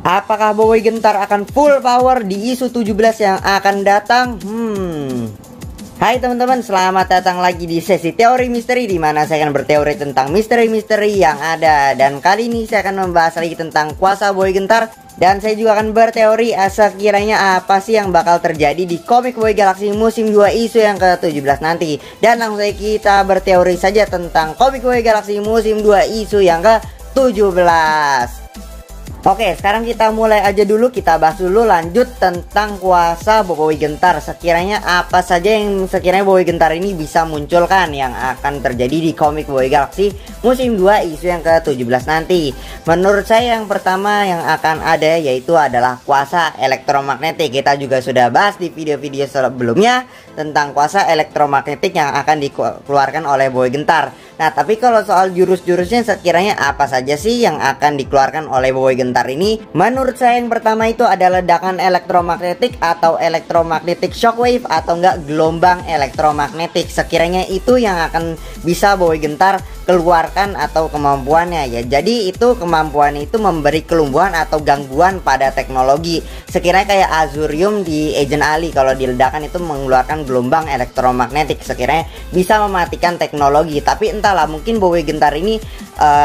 Apakah Boboiboy Gentar akan full power di isu 17 yang akan datang? Hai teman-teman, selamat datang lagi di sesi teori misteri, di mana saya akan berteori tentang misteri-misteri yang ada. Dan kali ini saya akan membahas lagi tentang kuasa Boy Gentar. Dan saya juga akan berteori sekiranya apa sih yang bakal terjadi di komik Boy Galaxy musim 2 isu yang ke-17 nanti. Dan langsung saja kita berteori saja tentang komik Boy Galaxy musim 2 isu yang ke-17. Oke, sekarang kita mulai aja dulu, kita bahas dulu lanjut tentang kuasa Boboiboy Gentar. Sekiranya apa saja yang sekiranya Boboiboy Gentar ini bisa munculkan yang akan terjadi di komik Boy Galaxy musim 2 isu yang ke-17 nanti. Menurut saya yang pertama yang akan ada yaitu adalah kuasa elektromagnetik. Kita juga sudah bahas di video-video sebelumnya tentang kuasa elektromagnetik yang akan dikeluarkan oleh Boboiboy Gentar. Nah, tapi kalau soal jurus-jurusnya sekiranya apa saja sih yang akan dikeluarkan oleh Boboiboy Gentar ini? Menurut saya yang pertama itu adalah ledakan elektromagnetik atau electromagnetic shockwave atau enggak gelombang elektromagnetik. Sekiranya itu yang akan bisa Boboiboy Gentar keluarkan atau kemampuannya ya. Jadi itu kemampuan itu memberi kelumpuhan atau gangguan pada teknologi. Sekiranya kayak Azurium di Agent Ali, kalau diledakan itu mengeluarkan gelombang elektromagnetik, sekiranya bisa mematikan teknologi. Tapi entahlah, mungkin Boboiboy Gentar ini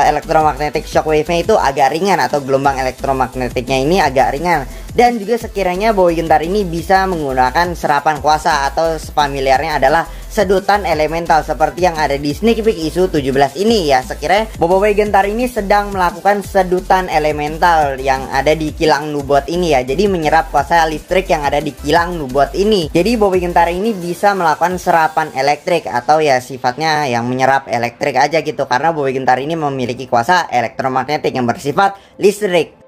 electromagnetic shockwave-nya itu agak ringan atau gelombang elektromagnetiknya ini agak ringan. Dan juga sekiranya Boboiboy Gentar ini bisa menggunakan serapan kuasa atau familiarnya adalah sedutan elemental seperti yang ada di sneak peek isu 17 ini ya. Sekiranya Boboiboy Gentar ini sedang melakukan sedutan elemental yang ada di kilang Nubot ini ya. Jadi menyerap kuasa listrik yang ada di kilang Nubot ini. Jadi Boboiboy Gentar ini bisa melakukan serapan elektrik atau ya sifatnya yang menyerap elektrik aja gitu, karena Boboiboy Gentar ini memiliki kuasa elektromagnetik yang bersifat listrik.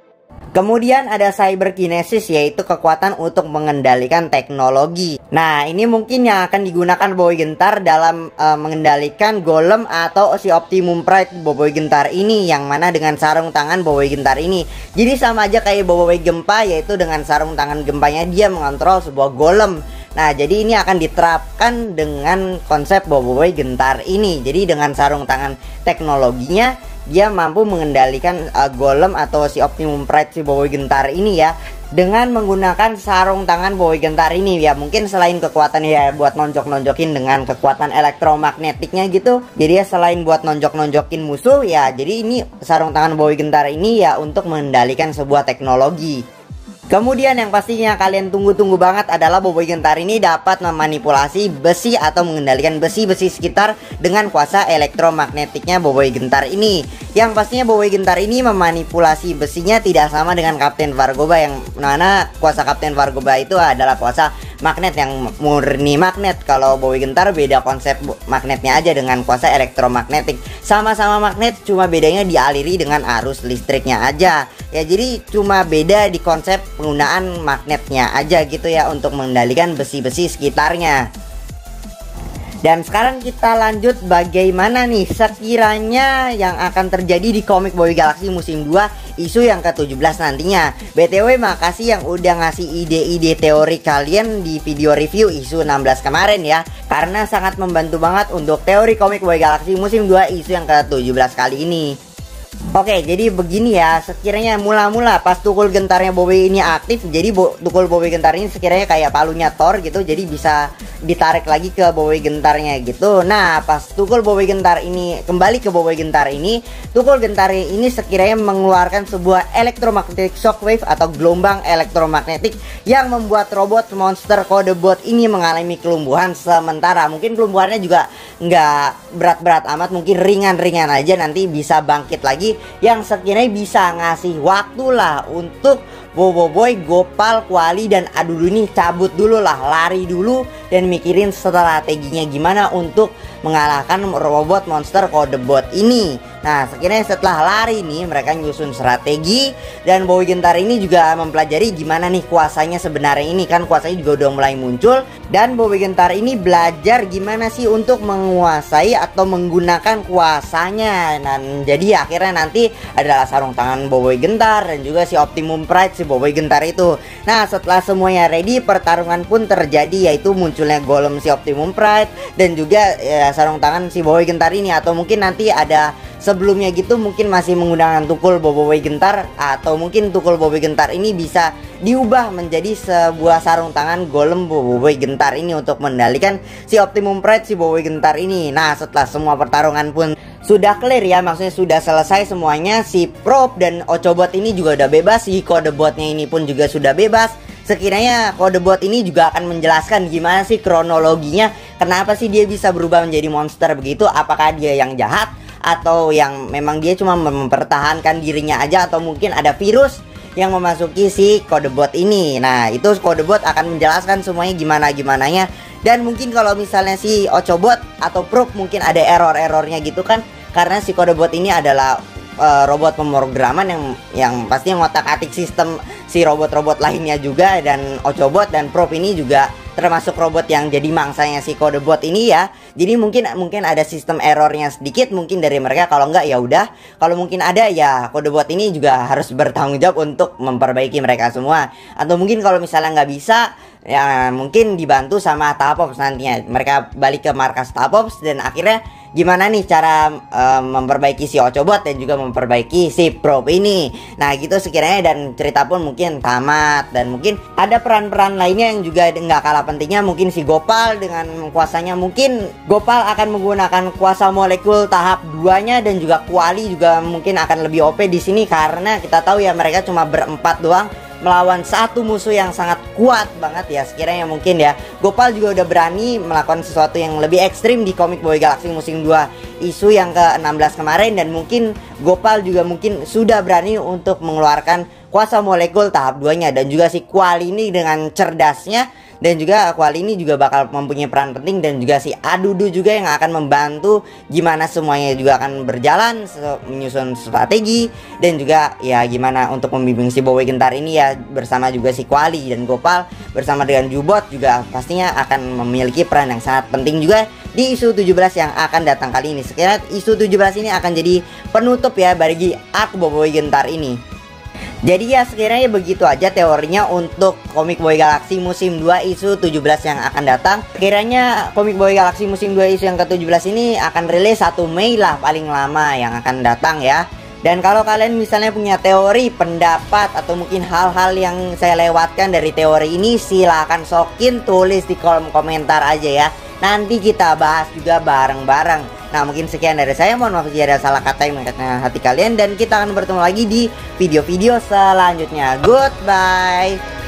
Kemudian ada cyberkinesis, yaitu kekuatan untuk mengendalikan teknologi. Nah, ini mungkin yang akan digunakan Boboiboy Gentar dalam mengendalikan golem atau si Optimum Pride Boboiboy Gentar ini, yang mana dengan sarung tangan Boboiboy Gentar ini. Jadi sama aja kayak Boboiboy Gempa, yaitu dengan sarung tangan gempanya dia mengontrol sebuah golem. Nah, jadi ini akan diterapkan dengan konsep Boboiboy Gentar ini. Jadi dengan sarung tangan teknologinya dia mampu mengendalikan golem atau si Optimum Pride si Boboiboy Gentar ini ya, dengan menggunakan sarung tangan Boboiboy Gentar ini ya. Mungkin selain kekuatan ya buat nonjok-nonjokin dengan kekuatan elektromagnetiknya gitu, jadi ya selain buat nonjok-nonjokin musuh ya, jadi ini sarung tangan Boboiboy Gentar ini ya untuk mengendalikan sebuah teknologi. Kemudian yang pastinya kalian tunggu-tunggu banget adalah Boboiboy Gentar ini dapat memanipulasi besi atau mengendalikan besi-besi sekitar dengan kuasa elektromagnetiknya Boboiboy Gentar ini. Yang pastinya Boboiboy Gentar ini memanipulasi besinya tidak sama dengan Kapten Vargoba, yang mana kuasa Kapten Vargoba itu adalah kuasa magnet yang murni magnet. Kalau Boboiboy Gentar beda konsep magnetnya aja dengan kuasa elektromagnetik. Sama-sama magnet, cuma bedanya dialiri dengan arus listriknya aja. Ya, jadi cuma beda di konsep penggunaan magnetnya aja gitu ya untuk mengendalikan besi-besi sekitarnya. Dan sekarang kita lanjut bagaimana nih sekiranya yang akan terjadi di komik Boy Galaxy musim 2 isu yang ke-17 nantinya. BTW makasih yang udah ngasih ide-ide teori kalian di video review isu 16 kemarin ya, karena sangat membantu banget untuk teori komik Boy Galaxy musim 2 isu yang ke-17 kali ini. Oke, jadi begini ya, sekiranya mula-mula pas tukul gentarnya Boboiboy ini aktif, jadi tukul Boboiboy Gentar ini sekiranya kayak palunya Thor gitu, jadi bisa ditarik lagi ke Boboiboy Gentarnya gitu. Nah, pas tukul Boboiboy Gentar ini kembali ke Boboiboy Gentar ini, tukul gentar ini sekiranya mengeluarkan sebuah electromagnetic shockwave atau gelombang elektromagnetik yang membuat robot monster kode bot ini mengalami kelumpuhan sementara. Mungkin kelumpuhannya juga nggak berat-berat amat, mungkin ringan-ringan aja, nanti bisa bangkit lagi, yang sekiranya bisa ngasih waktu lah untuk Boboiboy, Gopal, Kuali, dan Adudu ini cabut dulu lah, lari dulu dan mikirin strateginya gimana untuk mengalahkan robot monster kode bot ini. Nah, sekiranya setelah lari nih mereka nyusun strategi, dan Boboiboy Gentar ini juga mempelajari gimana nih kuasanya sebenarnya ini, kan kuasanya juga udah mulai muncul, dan Boboiboy Gentar ini belajar gimana sih untuk menguasai atau menggunakan kuasanya. Dan jadi akhirnya nanti adalah sarung tangan Boboiboy Gentar dan juga si Optimum Pride si Boboiboy Gentar itu. Nah, setelah semuanya ready, pertarungan pun terjadi, yaitu muncul munculnya golem si Optimum Pride dan juga ya, sarung tangan si Boboiboy Gentar ini, atau mungkin nanti ada sebelumnya gitu mungkin masih menggunakan tukul Boboiboy Gentar, atau mungkin tukul Boboiboy Gentar ini bisa diubah menjadi sebuah sarung tangan golem Boboiboy Gentar ini untuk mengendalikan si Optimum Pride si Boboiboy Gentar ini. Nah, setelah semua pertarungan pun sudah clear ya, maksudnya sudah selesai semuanya, si Prop dan Ochobot ini juga udah bebas, si kode botnya ini pun juga sudah bebas. Sekiranya kode bot ini juga akan menjelaskan gimana sih kronologinya, kenapa sih dia bisa berubah menjadi monster begitu, apakah dia yang jahat atau yang memang dia cuma mempertahankan dirinya aja, atau mungkin ada virus yang memasuki si kode bot ini. Nah, itu kode bot akan menjelaskan semuanya gimana-gimananya. Dan mungkin kalau misalnya si Ochobot atau Prop mungkin ada error-errornya gitu kan, karena si kode bot ini adalah robot pemrograman yang pasti ngotak-atik sistem si robot-robot lainnya juga, dan Ochobot dan Prop ini juga termasuk robot yang jadi mangsanya si kode bot ini ya. Jadi mungkin ada sistem errornya sedikit mungkin dari mereka, kalau enggak ya udah, kalau mungkin ada ya kode bot ini juga harus bertanggung jawab untuk memperbaiki mereka semua. Atau mungkin kalau misalnya nggak bisa ya mungkin dibantu sama Tapops nantinya, mereka balik ke markas Tapops dan akhirnya gimana nih cara memperbaiki si Ochobot dan juga memperbaiki si Prop ini. Nah gitu sekiranya, dan cerita pun mungkin tamat, dan mungkin ada peran-peran lainnya yang juga nggak kalah pentingnya. Mungkin si Gopal dengan kuasanya, mungkin Gopal akan menggunakan kuasa molekul tahap 2-nya, dan juga Kuali juga mungkin akan lebih OP di sini, karena kita tahu ya mereka cuma berempat doang melawan satu musuh yang sangat kuat banget ya. Sekiranya mungkin ya Gopal juga udah berani melakukan sesuatu yang lebih ekstrim di komik Boy Galaxy musim 2 isu yang ke-16 kemarin, dan mungkin Gopal juga mungkin sudah berani untuk mengeluarkan kuasa molekul tahap 2-nya. Dan juga si Kuali ini dengan cerdasnya, dan juga Kuali ini juga bakal mempunyai peran penting, dan juga si Adudu juga yang akan membantu gimana semuanya juga akan berjalan, menyusun strategi, dan juga ya gimana untuk membimbing si Boboiboy Gentar ini ya, bersama juga si Kuali dan Gopal bersama dengan Jubot juga pastinya akan memiliki peran yang sangat penting juga di isu 17 yang akan datang kali ini. Sekiranya isu 17 ini akan jadi penutup ya bagi arc Boboiboy Gentar ini. Jadi ya sekiranya begitu aja teorinya untuk komik Boy Galaxy musim 2 isu 17 yang akan datang. Sekiranya komik Boy Galaxy musim 2 isu yang ke-17 ini akan rilis 1 Mei lah paling lama yang akan datang ya. Dan kalau kalian misalnya punya teori, pendapat, atau mungkin hal-hal yang saya lewatkan dari teori ini, silahkan sokin tulis di kolom komentar aja ya. Nanti kita bahas juga bareng-bareng. Nah mungkin sekian dari saya, mohon maaf jika ada salah kata yang mengatakan hati kalian, dan kita akan bertemu lagi di video-video selanjutnya. Goodbye.